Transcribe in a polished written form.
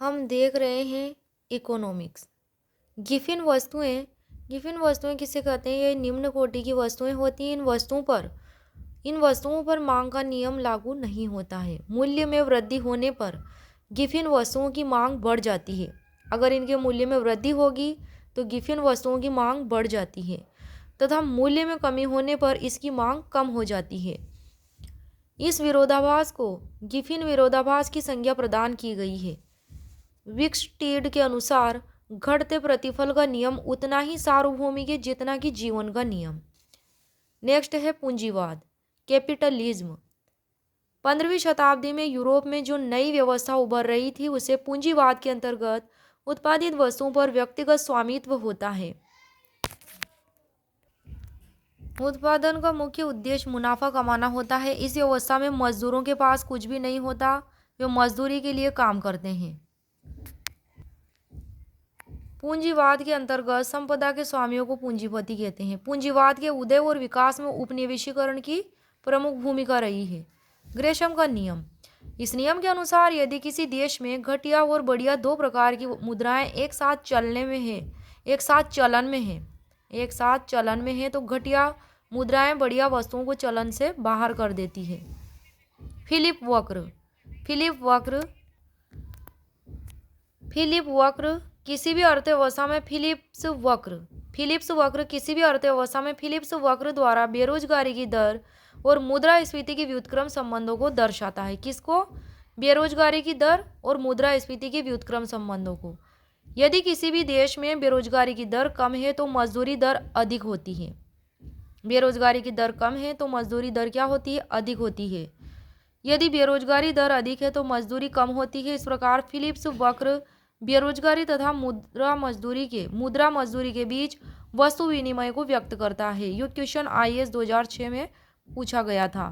हम देख रहे हैं इकोनॉमिक्स। गिफिन वस्तुएं किसे कहते हैं? ये निम्न कोटि की वस्तुएं होती हैं। इन वस्तुओं पर मांग का नियम लागू नहीं होता है। मूल्य में वृद्धि होने पर गिफिन वस्तुओं की मांग बढ़ जाती है। अगर इनके मूल्य में वृद्धि होगी तो गिफिन वस्तुओं की मांग बढ़ जाती है तथा मूल्य में कमी होने पर इसकी मांग कम हो जाती है। इस विरोधाभास को गिफिन विरोधाभास की संज्ञा प्रदान की गई है। विक्सटीड के अनुसार घटते प्रतिफल का नियम उतना ही सार्वभौमिक है जितना कि जीवन का नियम। नेक्स्ट है पूंजीवाद, कैपिटलिज्म। 15वीं शताब्दी में यूरोप में जो नई व्यवस्था उभर रही थी उसे पूंजीवाद के अंतर्गत उत्पादित वस्तुओं पर व्यक्तिगत स्वामित्व होता है। उत्पादन का मुख्य उद्देश्य मुनाफा कमाना होता है। इस व्यवस्था में मजदूरों के पास कुछ भी नहीं होता, वे मजदूरी के लिए काम करते हैं। पूंजीवाद के अंतर्गत संपदा के स्वामियों को पूंजीपति कहते हैं। पूंजीवाद के उदय और विकास में उपनिवेशीकरण की प्रमुख भूमिका रही है। ग्रेशम का नियम। इस नियम के अनुसार यदि किसी देश में घटिया और बढ़िया दो प्रकार की मुद्राएं एक साथ चलन में है तो घटिया मुद्राएं बढ़िया वस्तुओं को चलन से बाहर कर देती है। फिलिप वक्र किसी भी अर्थव्यवस्था में फिलिप्स वक्र द्वारा बेरोजगारी की दर और मुद्रास्फीति के व्युत्क्रम संबंधों को दर्शाता है। किसको? बेरोजगारी की दर और मुद्रास्फीति के व्युत्क्रम संबंधों को। यदि किसी भी देश में बेरोजगारी की दर कम है तो मजदूरी दर अधिक होती है। बेरोजगारी की दर कम है तो मजदूरी दर क्या होती है? अधिक होती है। यदि बेरोजगारी दर अधिक है तो मजदूरी कम होती है। इस प्रकार फिलिप्स वक्र बेरोजगारी तथा मुद्रा मजदूरी के बीच वस्तु विनिमय को व्यक्त करता है। ये क्वेश्चन IAS 2006 में पूछा गया था।